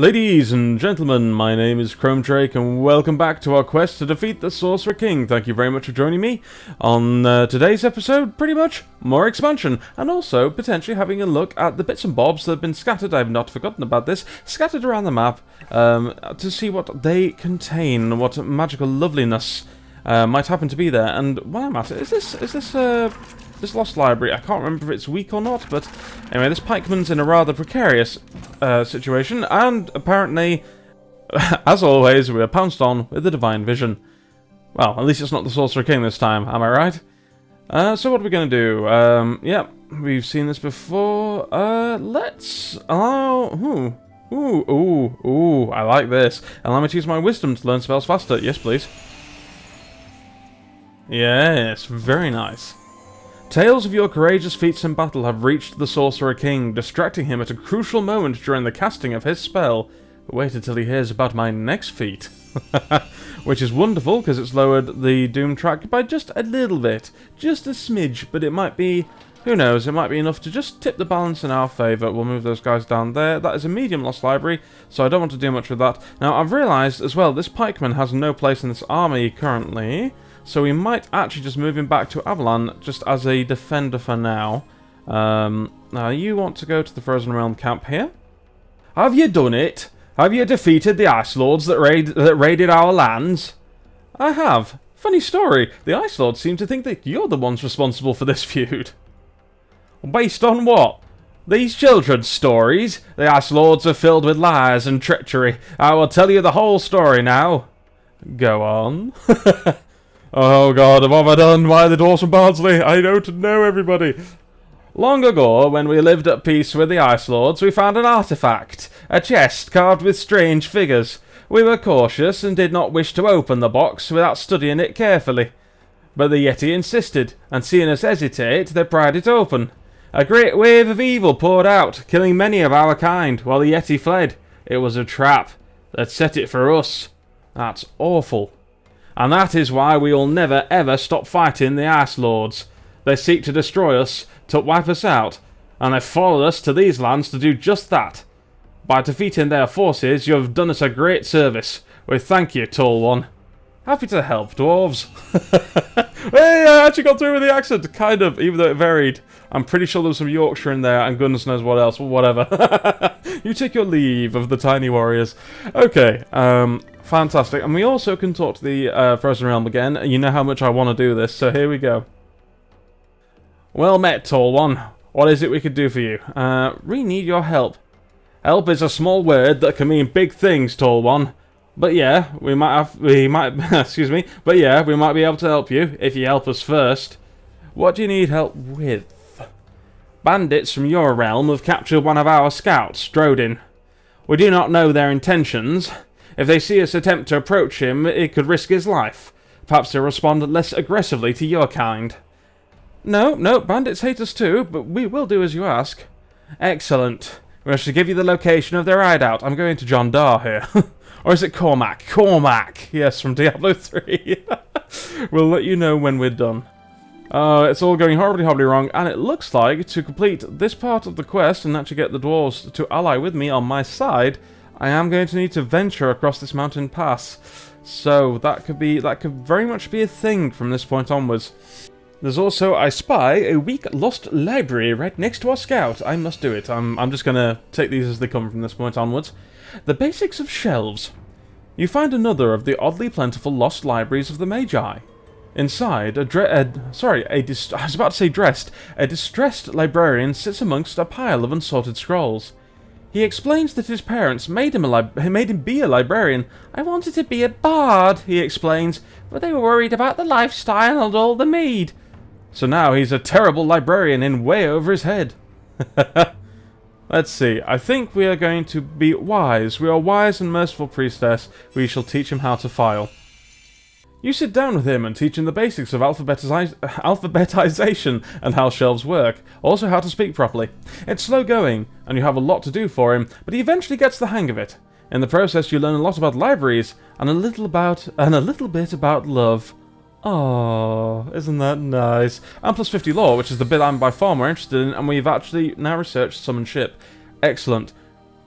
Ladies and gentlemen, my name is ChromeDrake and welcome back to our quest to defeat the Sorcerer King. Thank you very much for joining me on today's episode. Pretty much more expansion and also potentially having a look at the bits and bobs that have been scattered. I've not forgotten about this. Scattered around the map to see what they contain, what magical loveliness might happen to be there. And while I'm at it, is this lost library? I can't remember if it's weak or not, but anyway, this pikeman's in a rather precarious situation, and apparently, as always, we are pounced on with the divine vision. Well, at least it's not the Sorcerer King this time, am I right? So what are we going to do? Yeah, we've seen this before. Let's allow... Ooh, I like this. Allow me to use my wisdom to learn spells faster. Yes, please. Yes, very nice. Tales of your courageous feats in battle have reached the Sorcerer King, distracting him at a crucial moment during the casting of his spell. Wait until he hears about my next feat. Which is wonderful, because it's lowered the Doom track by just a little bit. Just a smidge, but it might be, who knows, it might be enough to just tip the balance in our favour. We'll move those guys down there. That is a medium lost library, so I don't want to do much with that. Now, I've realised as well, this pikeman has no place in this army currently. So we might actually just move him back to Avalon just as a defender for now. Now you want to go to the Frozen Realm camp here? Have you done it? Have you defeated the Ice Lords that raided our lands? I have. Funny story. The Ice Lords seem to think that you're the ones responsible for this feud. Based on what? These children's stories? The Ice Lords are filled with lies and treachery. I will tell you the whole story now. Go on. Oh god, what have I done? Why the dwarves from Bardsley? I don't know everybody. Long ago, when we lived at peace with the Ice Lords, we found an artifact. A chest carved with strange figures. We were cautious and did not wish to open the box without studying it carefully. But the Yeti insisted, and seeing us hesitate, they pried it open. A great wave of evil poured out, killing many of our kind, while the Yeti fled. It was a trap that set it for us. That's awful. And that is why we will never ever stop fighting the Ice Lords. They seek to destroy us, to wipe us out, and they followed us to these lands to do just that. By defeating their forces, you have done us a great service. We thank you, Tall One. Happy to help, dwarves. Hey, I actually got through with the accent, kind of, even though it varied. I'm pretty sure there was some Yorkshire in there, and goodness knows what else, whatever. You take your leave of the tiny warriors. Okay, fantastic. And we also can talk to the Frozen Realm again. You know how much I want to do this, so here we go. Well met, Tall One. What is it we could do for you? We need your help. Help is a small word that can mean big things, Tall One. But yeah, we might excuse me, but yeah, we might be able to help you, if you help us first. What do you need help with? Bandits from your realm have captured one of our scouts, Drodin. We do not know their intentions. If they see us attempt to approach him, it could risk his life. Perhaps they'll respond less aggressively to your kind. No, bandits hate us too, but we will do as you ask. Excellent. We should give you the location of their hideout. I'm going to John Dar here. Or is it Cormac? Cormac! Yes, from Diablo 3. We'll let you know when we're done. It's all going horribly wrong, and it looks like to complete this part of the quest and actually get the dwarves to ally with me on my side, I am going to need to venture across this mountain pass. So that could very much be a thing from this point onwards. There's also, I spy, a weak lost library right next to our scout. I must do it. I'm just going to take these as they come from this point onwards. The basics of shelves. You find another of the oddly plentiful lost libraries of the Magi. Inside, a distressed librarian sits amongst a pile of unsorted scrolls. He explains that his parents made him be a librarian. I wanted to be a bard, he explains, but they were worried about the lifestyle and all the mead. So now he's a terrible librarian in way over his head. Let's see, I think we are going to be wise. We are wise and merciful priestess. We shall teach him how to file. You sit down with him and teach him the basics of alphabetization and how shelves work, also how to speak properly. It's slow going, and you have a lot to do for him, but he eventually gets the hang of it. In the process, you learn a lot about libraries and a little bit about love. Oh, isn't that nice? And plus 50 lore, which is the bit I'm by far more interested in, and we've actually now researched summon ship. Excellent.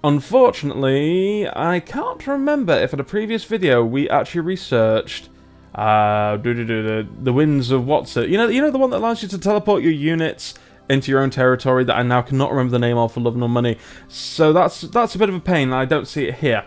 Unfortunately, I can't remember if in a previous video we actually researched the winds of what's it? You know the one that allows you to teleport your units into your own territory that I now cannot remember the name of for love nor money. So that's a bit of a pain, and I don't see it here.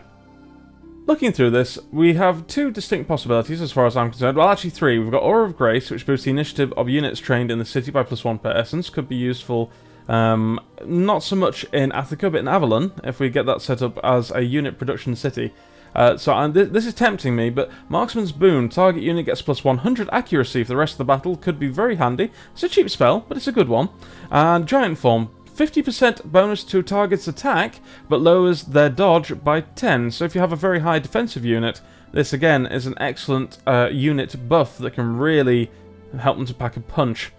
Looking through this, we have two distinct possibilities as far as I'm concerned. Well, actually three. We've got Aura of Grace, which boosts the initiative of units trained in the city by +1 per essence. Could be useful, not so much in Attica, but in Avalon, if we get that set up as a unit production city. This is tempting me, but Marksman's Boon, target unit gets +100 accuracy for the rest of the battle, could be very handy. It's a cheap spell, but it's a good one. And Giant Form, 50% bonus to target's attack, but lowers their dodge by 10. So if you have a very high defensive unit, this again is an excellent unit buff that can really help them to pack a punch.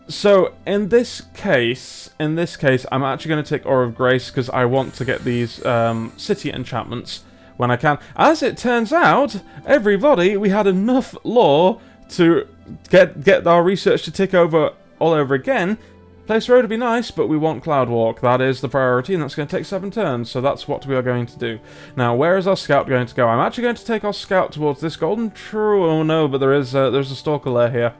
So in this case, I'm actually going to take Aura of Grace because I want to get these city enchantments when I can. As it turns out, everybody, we had enough lore to get our research to tick over all over again. Place Road would be nice, but we want Cloud Walk. That is the priority, and that's going to take 7 turns, so that's what we are going to do. Now, where is our scout going to go? I'm actually going to take our scout towards this golden true. Oh no, but there's a stalker lair here.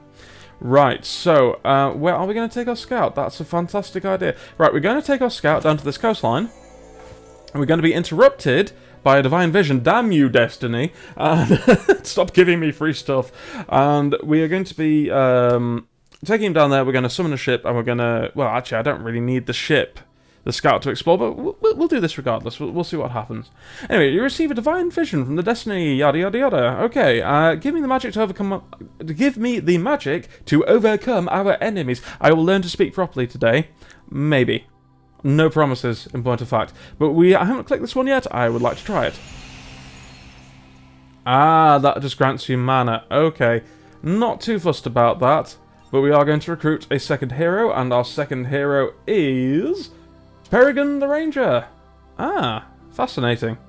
Right, so, where are we going to take our scout? That's a fantastic idea. Right, we're going to take our scout down to this coastline, and we're going to be interrupted by a divine vision. Damn you, Destiny. Stop giving me free stuff. And we are going to be taking him down there. We're going to summon a ship, and we're going to... Well, actually, I don't really need the ship, the scout, to explore, but we'll do this regardless. We'll see what happens. Anyway, you receive a divine vision from the Destiny, yada yada yada. Okay, give me the magic to overcome... Give me the magic to overcome our enemies. I will learn to speak properly today. Maybe. No promises, in point of fact. But I haven't clicked this one yet. I would like to try it. Ah, that just grants you mana. Okay. Not too fussed about that. But we are going to recruit a second hero, and our second hero is... Peregrine the Ranger. Ah, fascinating.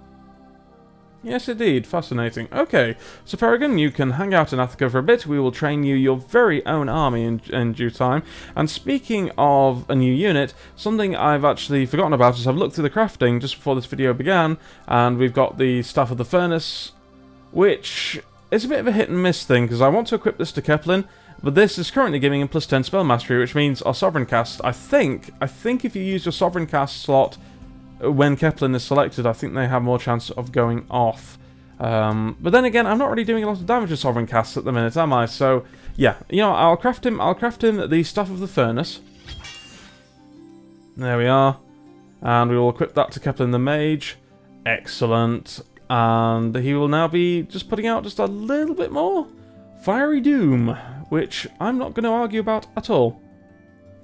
Yes, indeed, fascinating. Okay, so Peregrine, you can hang out in Attica for a bit. We will train you your very own army in due time. And speaking of a new unit, something I've actually forgotten about is I've looked through the crafting just before this video began, and we've got the Staff of the Furnace, which is a bit of a hit and miss thing, because I want to equip this to Keplin, but this is currently giving him +10 spell mastery, which means our Sovereign Cast, I think if you use your Sovereign Cast slot when Keplin is selected, I think they have more chance of going off. But then again, I'm not really doing a lot of damage to Sovereign Casts at the minute, am I? So, yeah, you know, I'll craft him the Staff of the Furnace. There we are. And we will equip that to Keplin the Mage. Excellent. And he will now be just putting out just a little bit more Fiery Doom, which I'm not going to argue about at all.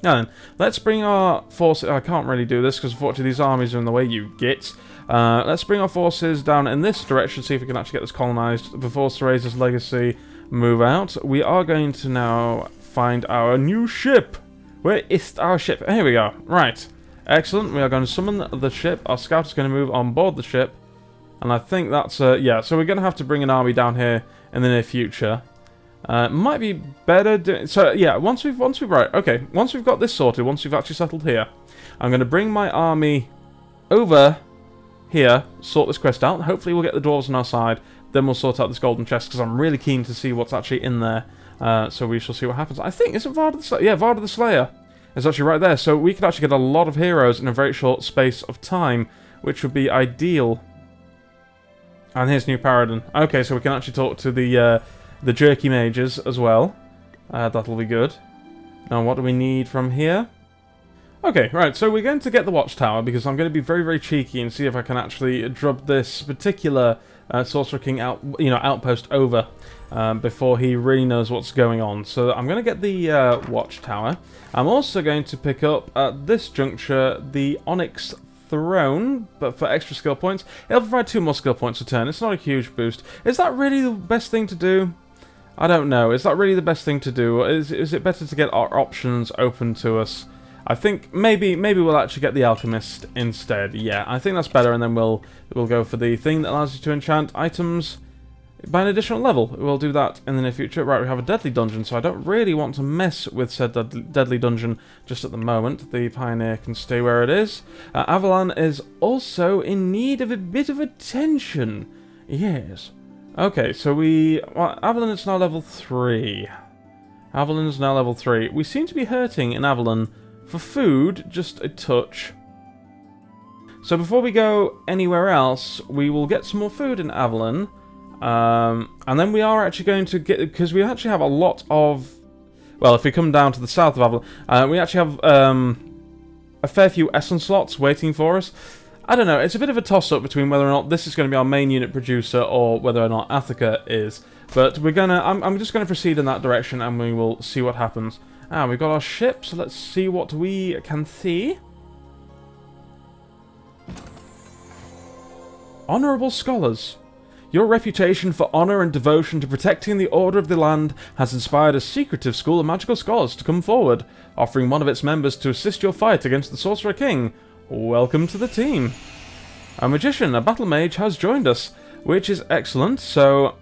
Now then, let's bring our forces... I can't really do this because unfortunately these armies are in the way, you gits. Let's bring our forces down in this direction, see if we can actually get this colonized before Cereza's legacy move out. We are going to now find our new ship. Where is our ship? Here we go. Right. Excellent. We are going to summon the ship. Our scout is going to move on board the ship. And I think that's... yeah, so we're going to have to bring an army down here in the near future. Might be better doing... So, yeah, once we've got this sorted, once we've actually settled here, I'm going to bring my army over here, sort this quest out. Hopefully we'll get the dwarves on our side. Then we'll sort out this golden chest, because I'm really keen to see what's actually in there. So we shall see what happens. I think, isn't Varda the Slayer? Yeah, Varda the Slayer is actually right there. So we could actually get a lot of heroes in a very short space of time, which would be ideal. And here's New Paradin. Okay, so we can actually talk to the jerky mages as well. That'll be good. Now, what do we need from here? Okay, right, so we're going to get the watchtower, because I'm going to be very, very cheeky and see if I can actually drub this particular Sorcerer King outpost over before he really knows what's going on. So I'm going to get the watchtower. I'm also going to pick up, at this juncture, the Onyx Throne, but for extra skill points. It'll provide 2 more skill points a turn. It's not a huge boost. Is that really the best thing to do? I don't know. Is that really the best thing to do? Or is it better to get our options open to us? I think maybe we'll actually get the Alchemist instead. Yeah, I think that's better, and then we'll go for the thing that allows you to enchant items. by an additional level. We'll do that in the near future. Right, we have a deadly dungeon, so I don't really want to mess with said deadly dungeon just at the moment. The Pioneer can stay where it is. Avalon is also in need of a bit of attention. Yes. Okay, so Avalon is now level 3. Avalon is now level 3. We seem to be hurting in Avalon for food, just a touch. So before we go anywhere else, we will get some more food in Avalon. And then we are actually going to get, because we actually have a lot of, well, if we come down to the south of Avalon, we actually have a fair few essence slots waiting for us. I don't know, it's a bit of a toss-up between whether or not this is going to be our main unit producer or whether or not Attica is. But we're gonna, I'm just going to proceed in that direction and we will see what happens. We've got our ship, so let's see what we can see. Honourable Scholars. Your reputation for honour and devotion to protecting the order of the land has inspired a secretive school of magical scholars to come forward, offering one of its members to assist your fight against the Sorcerer King. Welcome to the team. A magician, a battle mage, has joined us, which is excellent. So,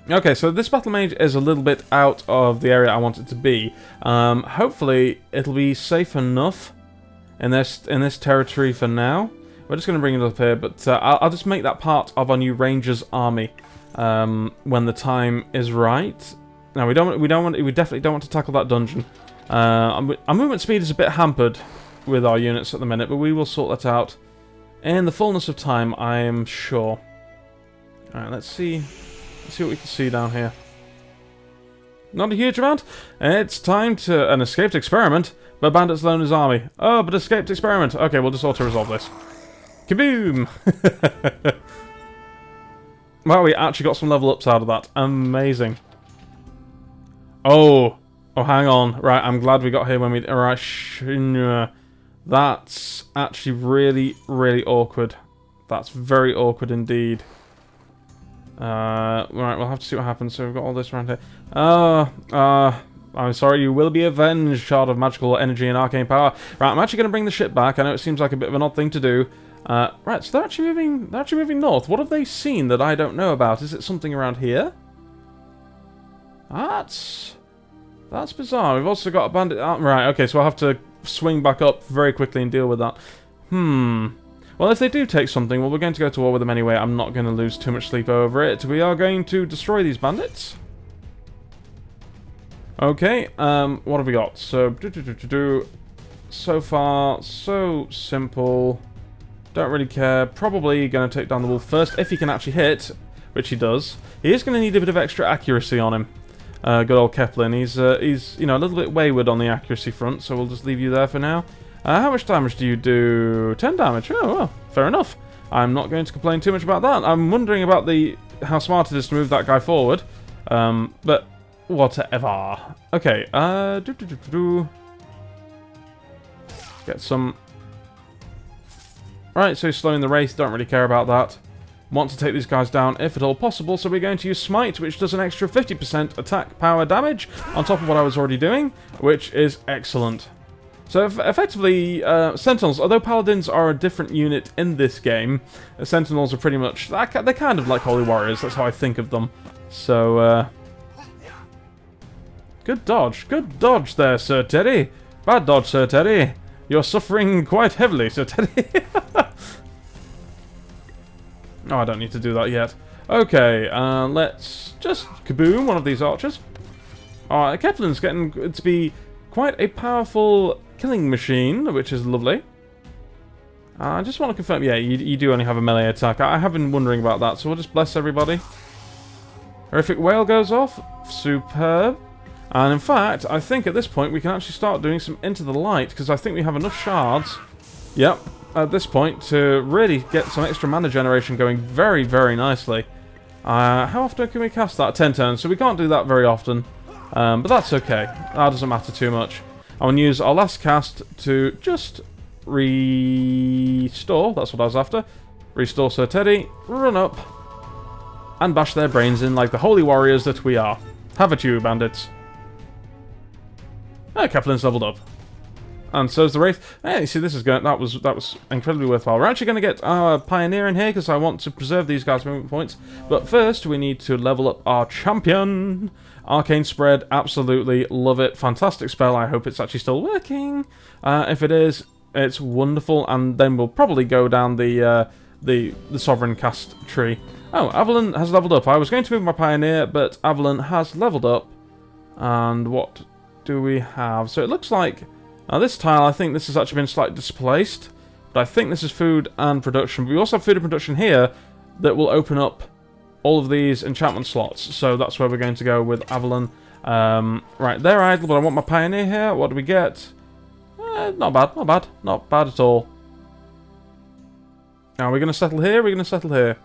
okay, so this battle mage is a little bit out of the area I want it to be. Hopefully, it'll be safe enough in this territory for now. We're just going to bring it up here, but I'll just make that part of our new Rangers army when the time is right. Now we definitely don't want to tackle that dungeon. Our movement speed is a bit hampered with our units at the minute, but we will sort that out in the fullness of time, I am sure. All right, let's see what we can see down here. Not a huge amount. It's time to an escaped experiment, but bandits alone his army. Oh, but escaped experiment. Okay, we'll just auto-resolve this. Kaboom! Wow, we actually got some level ups out of that. Amazing. Oh, hang on. Right, I'm glad we got here when we... Alright, that's actually really, really awkward. That's very awkward indeed. Right, we'll have to see what happens. So we've got all this around here. I'm sorry, you will be avenged, Shard of Magical Energy and Arcane Power. Right, I'm actually going to bring the ship back. I know it seems like a bit of an odd thing to do. Right, so they're actually moving north. What have they seen that I don't know about? Is it something around here? That's bizarre. We've also got a bandit... right, okay, so I'll have to swing back up very quickly and deal with that. Well, if they do take something, well, we're going to go to war with them anyway. I'm not going to lose too much sleep over it. We are going to destroy these bandits. Okay, what have we got? So, so far, so simple. Don't really care. Probably going to take down the wolf first, if he can actually hit, which he does. He is going to need a bit of extra accuracy on him. Good old Keplin. He's you know, a little bit wayward on the accuracy front, so we'll just leave you there for now. How much damage do you do? 10 damage. Oh, well, fair enough. I'm not going to complain too much about that. I'm wondering about how smart it is to move that guy forward. But whatever. Okay. Get some... Right, so he's slowing the race, don't really care about that. Want to take these guys down if at all possible, so we're going to use Smite, which does an extra 50% attack power damage on top of what I was already doing, which is excellent. So effectively, Sentinels, although Paladins are a different unit in this game, Sentinels are pretty much, they're kind of like Holy Warriors, that's how I think of them. So, good dodge there, Sir Teddy. Bad dodge, Sir Teddy. You're suffering quite heavily, Sir Teddy. Oh, I don't need to do that yet. Okay, let's just kaboom one of these archers. Alright, Keplin's getting to be quite a powerful killing machine, which is lovely. I just want to confirm, yeah, you do only have a melee attack. I have been wondering about that, so we'll just bless everybody. Horrific Whale goes off. Superb. And in fact, I think at this point we can actually start doing some Into the Light, because I think we have enough shards, yep, at this point, to really get some extra mana generation going very, very nicely. How often can we cast that? 10 turns, so we can't do that very often. But that's okay. That doesn't matter too much. I want to use our last cast to just restore. That's what I was after. Restore Sir Teddy, run up, and bash their brains in like the holy warriors that we are. Have at you, bandits. Keplin's leveled up. And so's the Wraith. Hey, you see, this is going. That was incredibly worthwhile. We're actually going to get our Pioneer in here because I want to preserve these guys' movement points. But first, we need to level up our champion. Arcane Spread, absolutely love it. Fantastic spell. I hope it's actually still working. If it is, it's wonderful. And then we'll probably go down the Sovereign cast tree. Oh, Avalon has leveled up. I was going to move my Pioneer, but Avalon has leveled up. And what do we have? So it looks like... Now this tile, I think this has actually been slightly displaced. But I think this is food and production. But we also have food and production here that will open up all of these enchantment slots. So that's where we're going to go with Avalon. Right, they're idle, but I want my Pioneer here. What do we get? Not bad, not bad. Not bad at all. Now, we're going to settle here, we're going to settle here.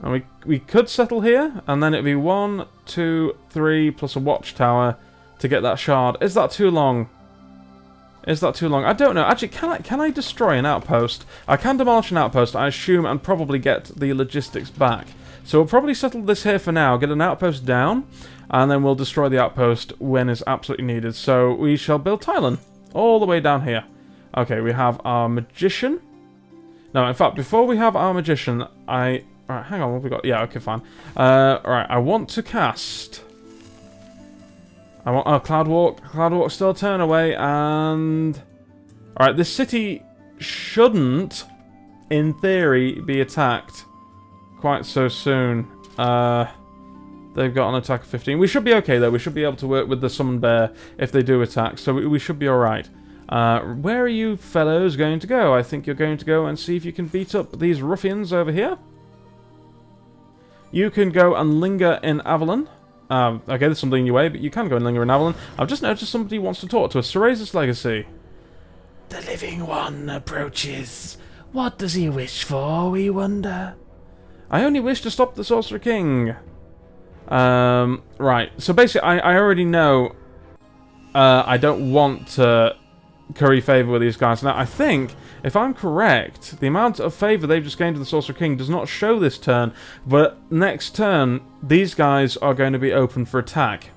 And we could settle here, and then it'd be 1, 2, 3, plus a watchtower to get that shard. Is that too long? Is that too long? I don't know. Actually, can I destroy an outpost? I can demolish an outpost, I assume, and probably get the logistics back. So we'll probably settle this here for now, get an outpost down, and then we'll destroy the outpost when it's absolutely needed. So we shall build Tylan, all the way down here. Okay, we have our Magician. No, in fact, before we have our Magician, Alright, hang on, what have we got? Yeah, okay, fine. Alright, I want to cast... Cloudwalk. Cloudwalk still turn away, and... Alright, this city shouldn't, in theory, be attacked quite so soon. They've got an attack of 15. We should be okay, though. We should be able to work with the Summon Bear if they do attack, so we should be alright. Where are you fellows going to go? I think you're going to go and see if you can beat up these ruffians over here. You can go and linger in Avalon. Okay, there's something in your way, but you can go and linger in Avalon. I've just noticed somebody wants to talk to us. Sorcerer's Legacy. The living one approaches. What does he wish for, we wonder? I only wish to stop the Sorcerer King. Right. So basically, I already know I don't want to curry favour with these guys. Now, I think, if I'm correct, the amount of favour they've just gained to the Sorcerer King does not show this turn, but next turn, these guys are going to be open for attack.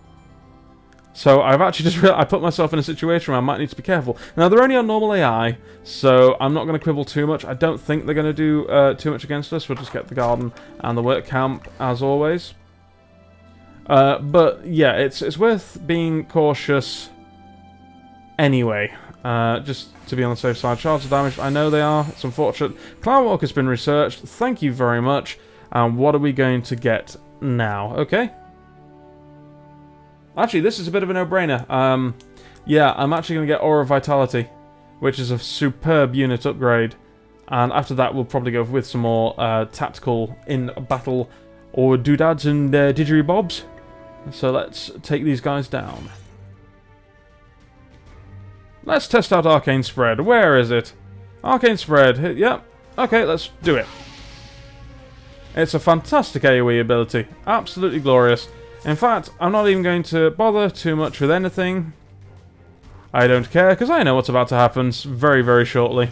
So I've actually just realized I put myself in a situation where I might need to be careful. Now, they're only on normal AI, so I'm not going to quibble too much. I don't think they're going to do too much against us. We'll just get the garden and the work camp, as always. But, yeah, it's worth being cautious anyway. Just to be on the safe side. Shards of damage, I know they are. It's unfortunate. Cloudwalk has been researched. Thank you very much. And what are we going to get now? Okay. Actually, this is a bit of a no-brainer. Yeah, I'm actually going to get Aura of Vitality, which is a superb unit upgrade. And after that, we'll probably go with some more tactical in battle or doodads and didgeribobs. So let's take these guys down. Let's test out Arcane Spread. Where is it? Arcane Spread. Yep. Okay, let's do it. It's a fantastic AoE ability. Absolutely glorious. In fact, I'm not even going to bother too much with anything. I don't care, because I know what's about to happen very, very shortly.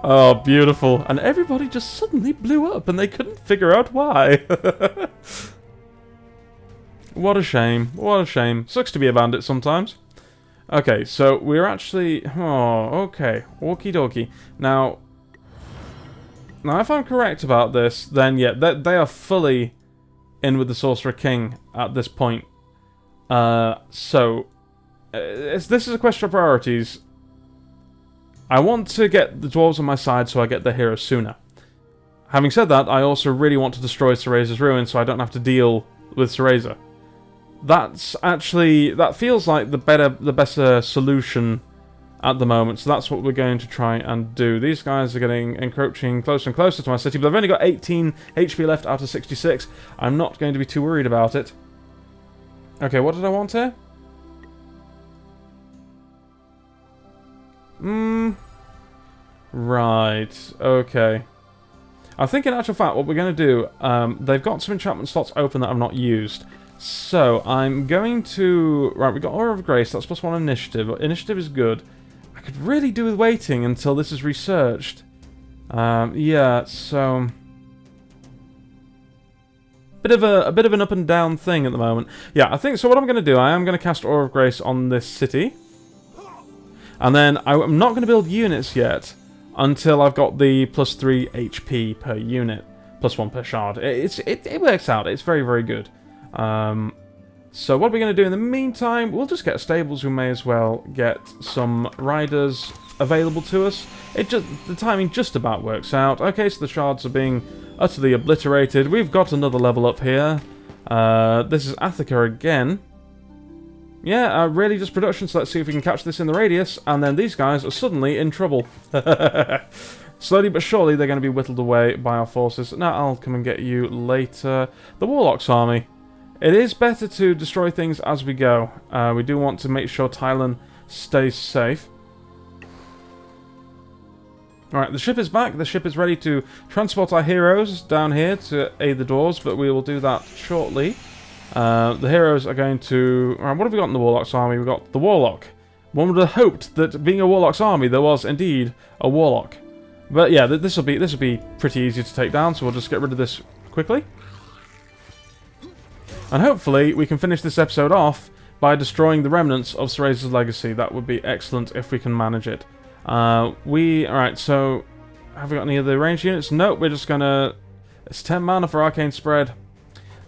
Oh, beautiful. And everybody just suddenly blew up, and they couldn't figure out why. What a shame. What a shame. Sucks to be a bandit sometimes. Okay, so we're actually... Oh, okay. Okie dokie. Now, if I'm correct about this, then yeah, they are fully in with the Sorcerer King at this point. This is a question of priorities. I want to get the dwarves on my side so I get their heroes sooner. Having said that, I also really want to destroy Cereza's ruin so I don't have to deal with Cereza. That feels like the better solution at the moment, so that's what we're going to try and do. These guys are encroaching closer and closer to my city, but I've only got 18 HP left out of 66. I'm not going to be too worried about it. Okay, what did I want here? Right, okay. I think in actual fact what we're going to do, they've got some enchantment slots open that I've not used. So, I'm going to... Right, we've got Aura of Grace, that's +1 initiative. Initiative is good. I could really do with waiting until this is researched. Yeah, so... a bit of an up and down thing at the moment. Yeah, I think so. What I'm going to do, I am going to cast Aura of Grace on this city, and then I'm not going to build units yet until I've got the +3 HP per unit, +1 per shard. It works out. It's very, very good. So what are we going to do in the meantime? We'll just get stables. We may as well get some riders available to us. The timing just about works out. Okay, so the shards are being utterly obliterated. We've got another level up here. This is Athica again. Yeah, really just production, so let's see if we can catch this in the radius, and then these guys are suddenly in trouble. Slowly but surely they're going to be whittled away by our forces. Now I'll come and get you later. The Warlock's army. It is better to destroy things as we go. We do want to make sure Thailand stays safe. Alright, the ship is back. The ship is ready to transport our heroes down here to aid the dwarves, but we will do that shortly. The heroes are going to... Alright, what have we got in the Warlock's army? We've got the Warlock. One would have hoped that being a Warlock's army, there was indeed a Warlock. But yeah, this will be pretty easy to take down, so we'll just get rid of this quickly. And hopefully we can finish this episode off by destroying the remnants of Sorcerer's legacy. That would be excellent if we can manage it. Alright, so... Have we got any of the ranged units? Nope, we're just gonna... It's 10 mana for Arcane Spread.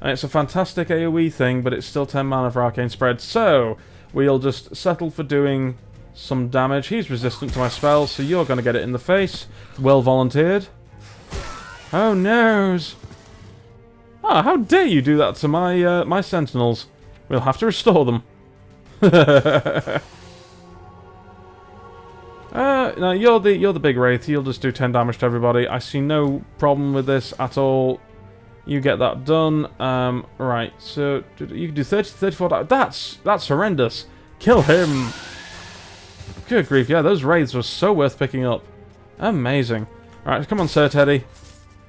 And it's a fantastic AoE thing, but it's still 10 mana for Arcane Spread. So, we'll just settle for doing some damage. He's resistant to my spells, so you're gonna get it in the face. Well volunteered. Oh, noes! Ah, how dare you do that to my my sentinels? We'll have to restore them. No, you're the big wraith. You'll just do 10 damage to everybody. I see no problem with this at all. You get that done. Right. So you can do 30 to 34 damage. That's horrendous. Kill him. Good grief! Yeah, those wraiths were so worth picking up. Amazing. Right, come on, Sir Teddy.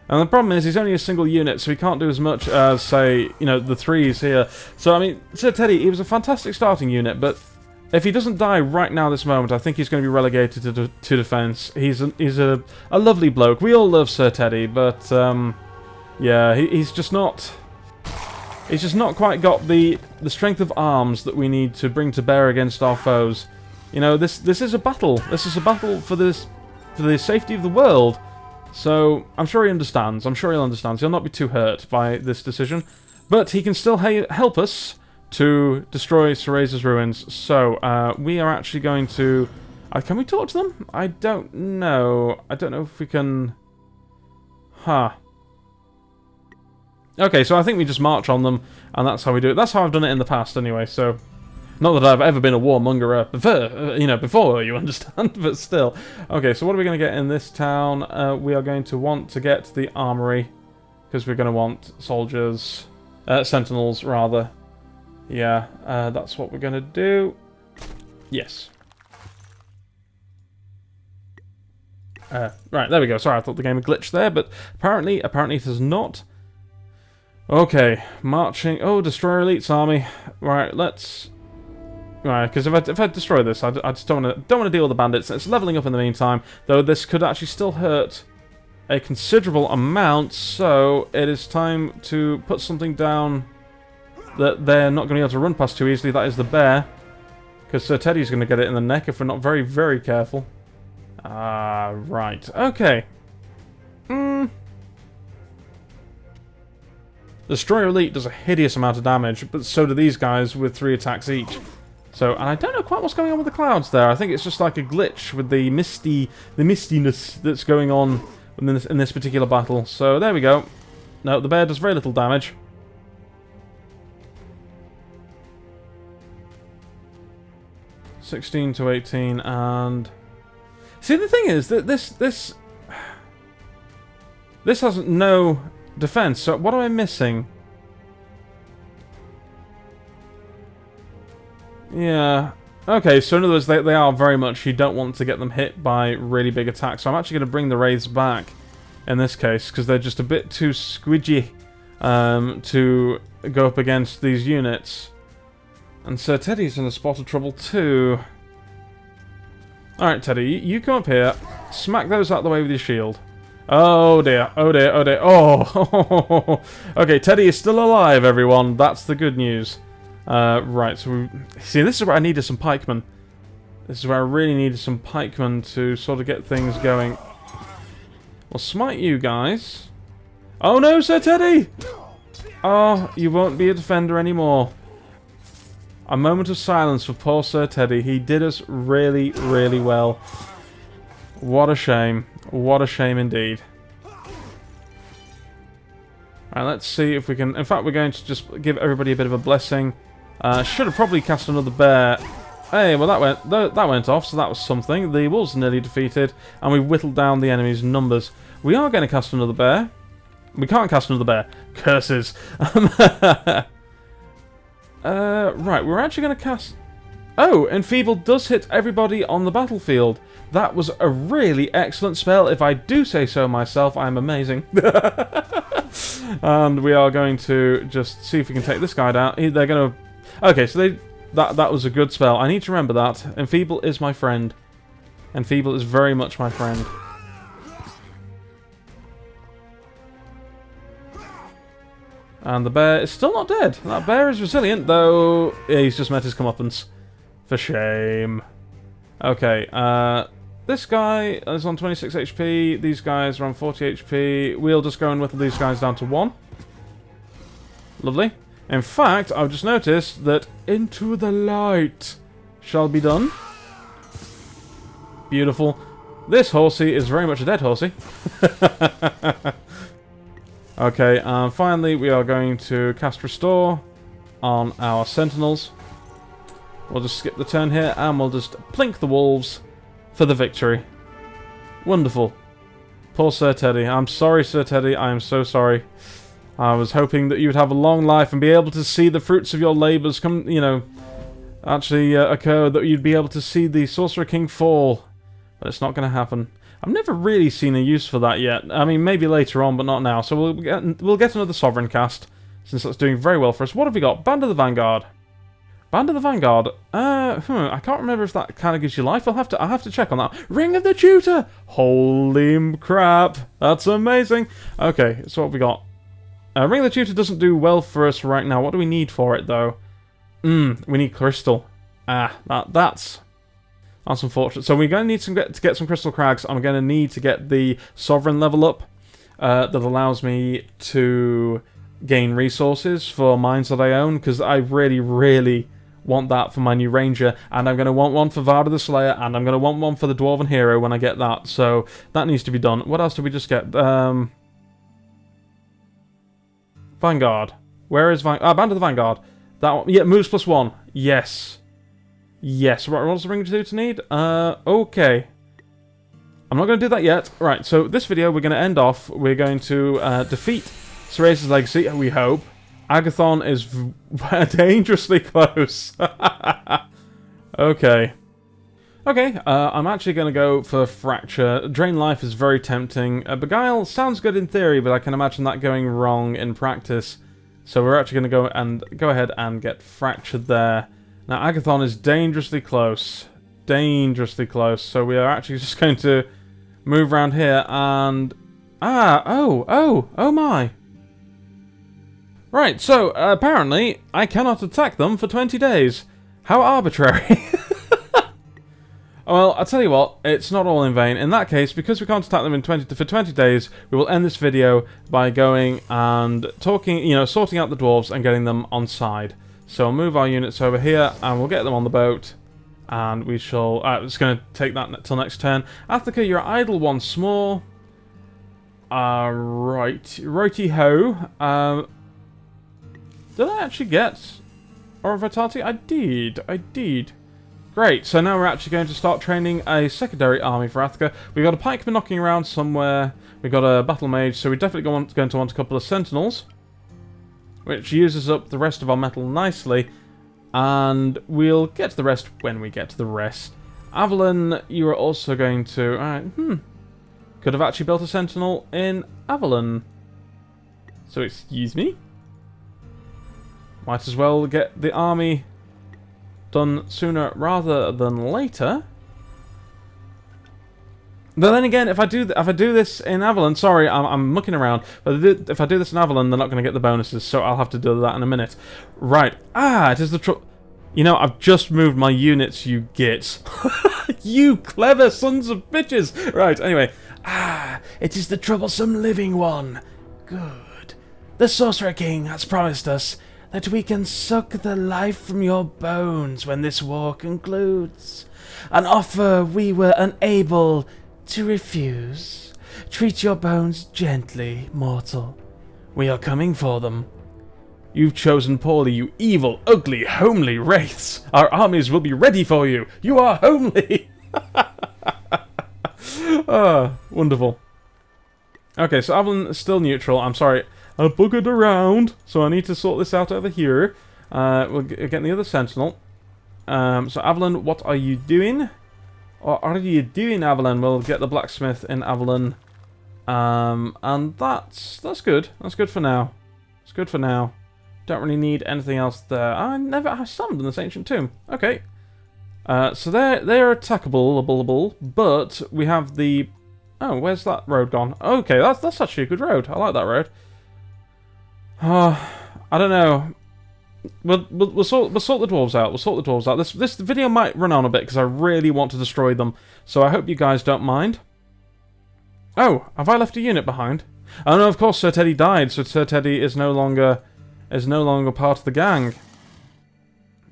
And the problem is he's only a single unit, so he can't do as much as, say, you know, the threes here. So, I mean, Sir Teddy, he was a fantastic starting unit, but if he doesn't die right now this moment, I think he's going to be relegated to defense. He's a lovely bloke. We all love Sir Teddy, but, yeah, he's just not... He's just not quite got the strength of arms that we need to bring to bear against our foes. You know, this is a battle. This is a battle for the safety of the world. So, I'm sure he understands. I'm sure he'll understand. He'll not be too hurt by this decision. But he can still help us to destroy Sorcerer's ruins. So, we are actually going to... can we talk to them? I don't know. I don't know if we can... Huh. Okay, so I think we just march on them, and that's how we do it. That's how I've done it in the past, anyway, so... Not that I've ever been a warmonger before, you understand, but still. Okay, so what are we going to get in this town? We are going to want to get the armory, because we're going to want soldiers, sentinels, rather. Yeah, that's what we're going to do. Yes. Right, there we go. Sorry, I thought the game had glitched there, but apparently it has not. Okay, marching. Oh, Destroyer Elite's army. Right, let's... Right, because if I destroy this, I just don't want to deal with the bandits. It's leveling up in the meantime, though this could actually still hurt a considerable amount, so it is time to put something down that they're not going to be able to run past too easily. That is the bear, because Sir Teddy's going to get it in the neck if we're not very, very careful. Right. Okay. The Destroyer Elite does a hideous amount of damage, but so do these guys with 3 attacks each. So, and I don't know quite what's going on with the clouds there. I think it's just like a glitch with the mistiness that's going on in this particular battle. So there we go. No, the bear does very little damage. (16 to 18) and... See, the thing is that this has no defense. So what am I missing? Yeah. Okay, so in other words, they are very much... You don't want to get them hit by really big attacks. So I'm actually going to bring the wraiths back in this case, because they're just a bit too squidgy to go up against these units. And Sir Teddy's in a spot of trouble too. Alright, Teddy, you come up here, smack those out of the way with your shield. Oh dear, oh dear, oh dear. Oh! Okay, Teddy is still alive, everyone. That's the good news. Right, so see, this is where I needed some pikemen. This is where I really needed some pikemen to sort of get things going. We'll smite you guys. Oh no, Sir Teddy! Oh, you won't be a defender anymore. A moment of silence for poor Sir Teddy. He did us really, really well. What a shame. What a shame indeed. Alright, let's see if we can... In fact, we're going to just give everybody a bit of a blessing. Should have probably cast another bear. Hey, well that went off, so that was something. The wolves are nearly defeated, and we whittled down the enemy's numbers. We are going to cast another bear. We can't cast another bear. Curses. Right, we're actually going to cast... Oh, Enfeeble does hit everybody on the battlefield. That was a really excellent spell. If I do say so myself, I'm amazing. And we are going to just see if we can take this guy down. They're going to... Okay, so that was a good spell. I need to remember that. Enfeeble is my friend. Enfeeble is very much my friend. And the bear is still not dead. That bear is resilient, though he's just met his comeuppance. For shame. Okay, this guy is on 26 HP. These guys are on 40 HP. We'll just go and whittle these guys down to 1. Lovely. In fact, I've just noticed that Into the Light shall be done. Beautiful. This horsey is very much a dead horsey. Okay, and finally we are going to cast Restore on our sentinels. We'll just skip the turn here and we'll just plink the wolves for the victory. Wonderful. Poor Sir Teddy. I'm sorry, Sir Teddy. I am so sorry. I was hoping that you would have a long life and be able to see the fruits of your labours come, you know, actually occur, that you'd be able to see the Sorcerer King fall. But it's not going to happen. I've never really seen a use for that yet. I mean, maybe later on, but not now. So we'll get another Sovereign cast, since that's doing very well for us. What have we got? Band of the Vanguard. Band of the Vanguard. I can't remember if that kind of gives you life. I'll have to check on that. Ring of the Tutor. Holy crap! That's amazing. Okay, so what have we got? Ring of the Tutor doesn't do well for us right now. What do we need for it though? We need crystal. That's unfortunate. So we're going to need to get some crystal crags. I'm going to need to get the Sovereign level up that allows me to gain resources for mines that I own, because I really, really want that for my new ranger, and I'm going to want one for Varda the Slayer, and I'm going to want one for the Dwarven Hero when I get that. So that needs to be done. What else did we just get? Vanguard. Where is Band of the Vanguard. That one. Yeah, moves +1. Yes. Yes. What else the ring to need? Okay. I'm not going to do that yet. Right, so this video we're going to end off. We're going to defeat Serace's Legacy, we hope. Agathon is dangerously close. Okay. Okay, I'm actually going to go for Fracture. Drain Life is very tempting. Beguile sounds good in theory, but I can imagine that going wrong in practice. So we're actually going to go ahead and get Fractured there. Now, Agathon is dangerously close. Dangerously close. So we are actually just going to move around here and... Oh my. Right, so apparently I cannot attack them for 20 days. How arbitrary. Well, I'll tell you what, it's not all in vain. In that case, because we can't attack them for 20 days, we will end this video by going and sorting out the dwarves and getting them on side. So we'll move our units over here and we'll get them on the boat. And we shall... it's going to take that till next turn. Attica, you're idle once more. Right. Righty-ho. Did I actually get Aura of Vitality? I did. Great, so now we're actually going to start training a secondary army for Attica. We've got a pikeman knocking around somewhere. We've got a battle mage, so we're definitely going to want a couple of sentinels, which uses up the rest of our metal nicely. And we'll get to the rest when we get to the rest. Avalon, you are also going to... Alright, could have actually built a sentinel in Avalon. So excuse me? Might as well get the army done sooner rather than later. But then again, if I do this in Avalon, sorry, I'm mucking around. But if I do this in Avalon, they're not going to get the bonuses, so I'll have to do that in a minute. Right. It is the You know, I've just moved my units, you gits. You clever sons of bitches! Right, anyway. It is the troublesome living one. Good. The Sorcerer King has promised us that we can suck the life from your bones when this war concludes. An offer we were unable to refuse. Treat your bones gently, mortal. We are coming for them. You've chosen poorly, you evil, ugly, homely wraiths. Our armies will be ready for you. You are homely. Wonderful. Okay, so Avalon is still neutral. I'm sorry. I buggered around, so I need to sort this out over here. We'll get the other sentinel. So Avalon, what are you doing? What are you doing, Avalon? We'll get the blacksmith in Avalon. And that's good. That's good for now. It's good for now. Don't really need anything else there. I summoned in this ancient tomb. Okay. So they're attackable, but we have the... Oh, where's that road gone? Okay, that's actually a good road. I like that road. I don't know. We'll sort the dwarves out. We'll sort the dwarves out. This video might run on a bit because I really want to destroy them. So I hope you guys don't mind. Oh, have I left a unit behind? Oh no, of course Sir Teddy died. So Sir Teddy is no longer part of the gang.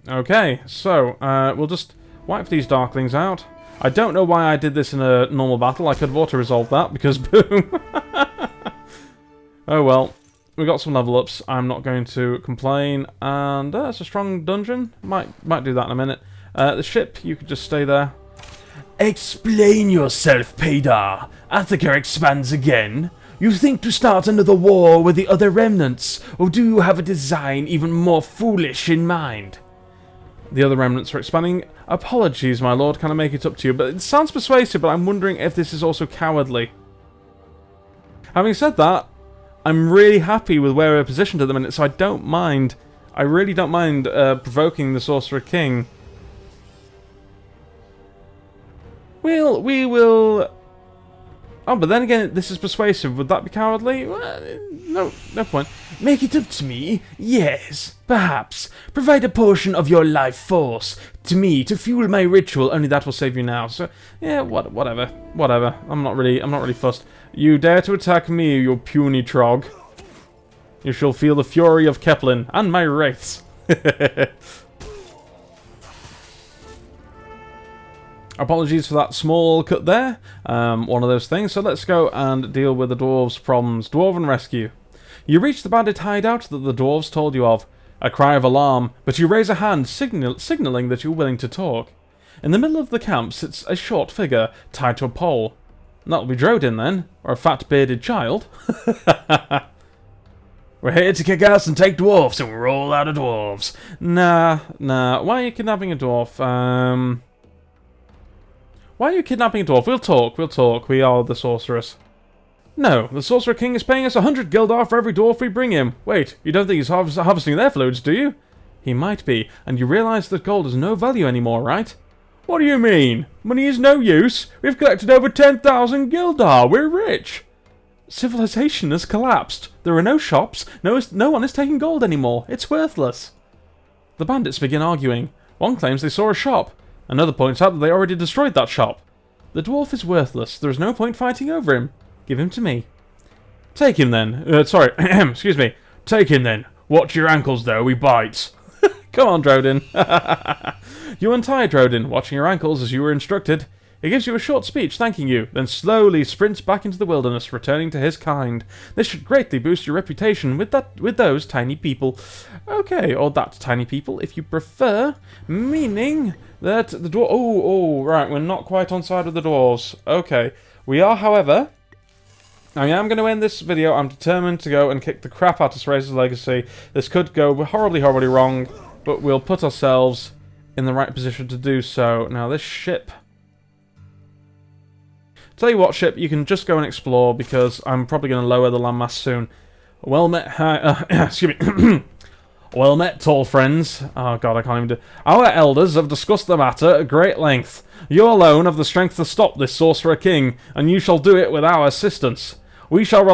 Okay, so we'll just wipe these darklings out. I don't know why I did this in a normal battle. I could have auto-resolved that because boom. Oh well. We got some level ups. I'm not going to complain. And it's a strong dungeon. Might do that in a minute. The ship, you could just stay there. Explain yourself, Paydar. Attica expands again. You think to start another war with the other remnants, or do you have a design even more foolish in mind? The other remnants are expanding. Apologies, my lord. Can I make it up to you? But it sounds persuasive, but I'm wondering if this is also cowardly. Having said that, I'm really happy with where we're positioned at the minute, so I don't mind. I really don't mind provoking the Sorcerer King. We will... Oh, but then again, this is persuasive. Would that be cowardly? Well, no point. Make it up to me? Yes, perhaps. Provide a portion of your life force to me to fuel my ritual. Only that will save you now. So yeah, whatever. I'm not really fussed. You dare to attack me, you puny trog? You shall feel the fury of Keplin and my wraiths. Apologies for that small cut there. One of those things. So let's go and deal with the dwarves' problems. Dwarven rescue. You reach the bandit hideout that the dwarves told you of. A cry of alarm, but you raise a hand, signaling that you're willing to talk. In the middle of the camp sits a short figure tied to a pole. That'll be Drodin then, or a fat bearded child. We're here to kick ass and take dwarfs, and we're all out of dwarves. Nah. Why are you kidnapping a dwarf? Why are you kidnapping a dwarf? We'll talk. We are the sorceress. No, the Sorcerer King is paying us 100 Gildar for every dwarf we bring him. Wait, you don't think he's harvesting their fluids, do you? He might be, and you realise that gold has no value anymore, right? What do you mean? Money is no use? We've collected over 10,000 Gildar. We're rich. Civilization has collapsed. There are no shops. No one is taking gold anymore. It's worthless. The bandits begin arguing. One claims they saw a shop. Another points out that they already destroyed that shop. The dwarf is worthless. There is no point fighting over him. Give him to me. Take him then. Sorry, excuse me. Take him then. Watch your ankles though, he bites. Come on, Drodin. You untie Drodin, watching your ankles as you were instructed. He gives you a short speech thanking you, then slowly sprints back into the wilderness, returning to his kind. This should greatly boost your reputation with those tiny people. Okay, or that tiny people, if you prefer. Meaning that the dwarf... Oh, right, we're not quite on side with the dwarves. Okay. We are, however... I am going to end this video. I'm determined to go and kick the crap out of Razor's Legacy. This could go horribly wrong, but we'll put ourselves in the right position to do so. Now, this ship... Tell you what, ship, you can just go and explore, because I'm probably going to lower the landmass soon. Well met... excuse me. Well met, tall friends. Oh god, I can't even do... Our elders have discussed the matter at great length. You alone have the strength to stop this Sorcerer King, and you shall do it with our assistance. We shall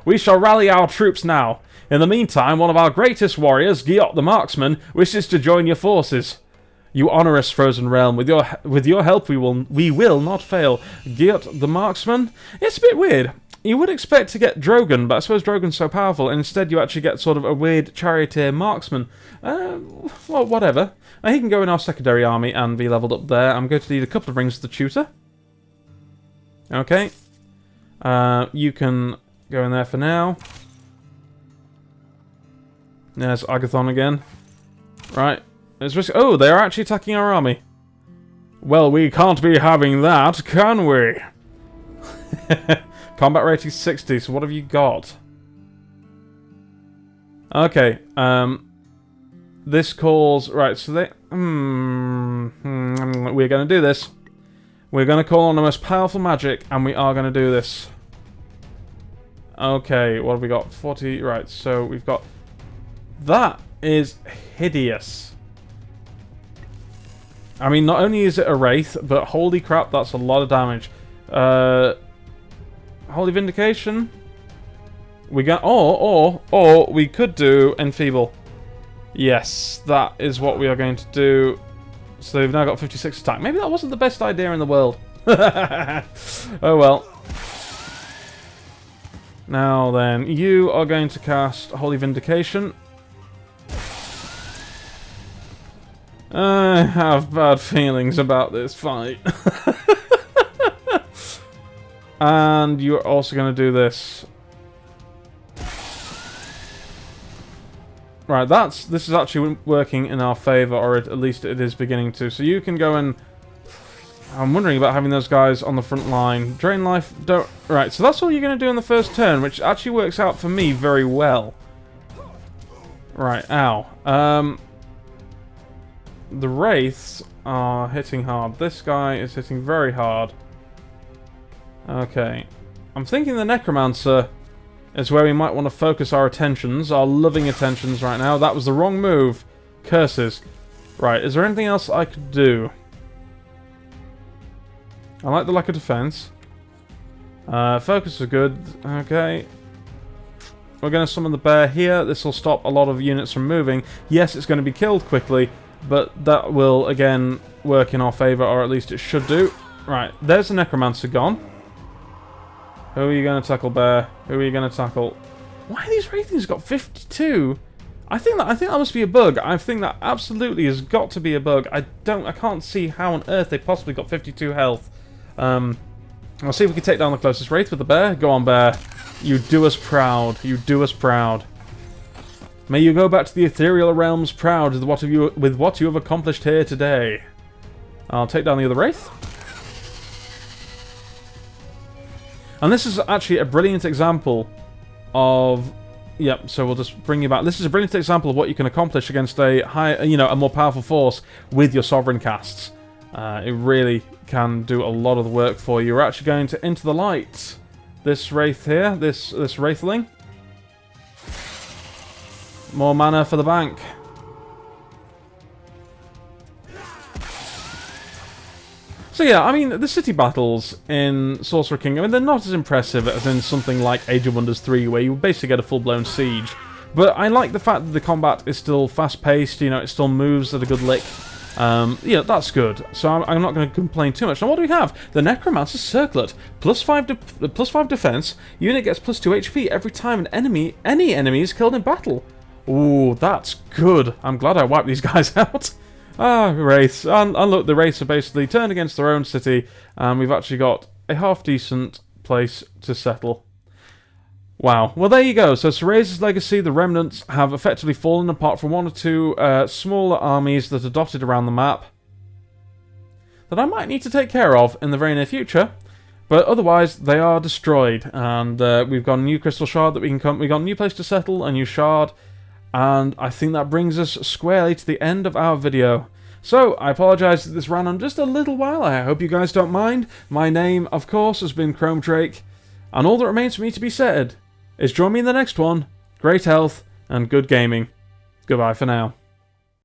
we shall rally our troops now. In the meantime, one of our greatest warriors, Giot the Marksman, wishes to join your forces. You honour us, Frozen Realm. With your help, we will not fail. Giot the Marksman? It's a bit weird. You would expect to get Drogon, but I suppose Drogon's so powerful, and instead you actually get sort of a weird charioteer marksman. Well, whatever. He can go in our secondary army and be leveled up there. I'm going to need a couple of rings of the tutor. Okay. You can go in there for now. There's Agathon again. Right. Oh, they're actually attacking our army. Well, we can't be having that, can we? Combat rating 60, so what have you got? Okay, this calls... Right, so they... we're going to do this. We're going to call on the most powerful magic, and we are going to do this. Okay, what have we got? 40... Right, so we've got... That is hideous. I mean, not only is it a Wraith, but holy crap, that's a lot of damage. Holy Vindication. We got... Or we could do Enfeeble. Yes, that is what we are going to do. So they've now got 56 attack. Maybe that wasn't the best idea in the world. Oh well. Now then, you are going to cast Holy Vindication. I have bad feelings about this fight. And you're also going to do this. Right, this is actually working in our favour, or at least it is beginning to. So you can go and... I'm wondering about having those guys on the front line. Drain life, don't... Right, so that's all you're going to do in the first turn, which actually works out for me very well. Right, ow. The Wraiths are hitting hard. This guy is hitting very hard. Okay. I'm thinking the Necromancer is where we might want to focus our attentions, our loving attentions right now. That was the wrong move. Curses. Right, is there anything else I could do? I like the lack of defense. Focus is good. Okay. We're going to summon the bear here. This will stop a lot of units from moving. Yes, it's going to be killed quickly, but that will, again, work in our favour, or at least it should do. Right, there's the Necromancer gone. Who are you going to tackle, bear? Who are you going to tackle? Why are these ratings got 52? I think that must be a bug. I think that absolutely has got to be a bug. I can't see how on earth they possibly got 52 health. I'll see if we can take down the closest wraith with the bear. Go on, bear. You do us proud. You do us proud. May you go back to the ethereal realms proud with what you have accomplished here today. I'll take down the other wraith. And this is actually a brilliant example of... Yep, so we'll just bring you back. This is a brilliant example of what you can accomplish against a more powerful force with your Sovereign casts. It really can do a lot of the work for you. We're actually going to Into the Light. This Wraith here, this Wraithling. More mana for the bank. So yeah, I mean, the city battles in Sorcerer King, I mean, they're not as impressive as in something like Age of Wonders 3, where you basically get a full-blown siege. But I like the fact that the combat is still fast-paced, you know, it still moves at a good lick. Yeah, that's good. So I'm not going to complain too much. Now, what do we have? The Necromancer's Circlet. Plus 5 defense. Unit gets plus 2 HP every time any enemy is killed in battle. Ooh, that's good. I'm glad I wiped these guys out. Ah, Wraiths. And look, the Wraiths are basically turned against their own city, and we've actually got a half-decent place to settle. Wow. Well, there you go. So, Sorcerer's legacy, the remnants, have effectively fallen apart from one or two smaller armies that are dotted around the map that I might need to take care of in the very near future. But otherwise, they are destroyed, and we've got a new crystal shard that we can come. We've got a new place to settle, a new shard. And I think that brings us squarely to the end of our video. So, I apologise that this ran on just a little while. I hope you guys don't mind. My name, of course, has been ChromeDrake. And all that remains for me to be said is join me in the next one. Great health and good gaming. Goodbye for now.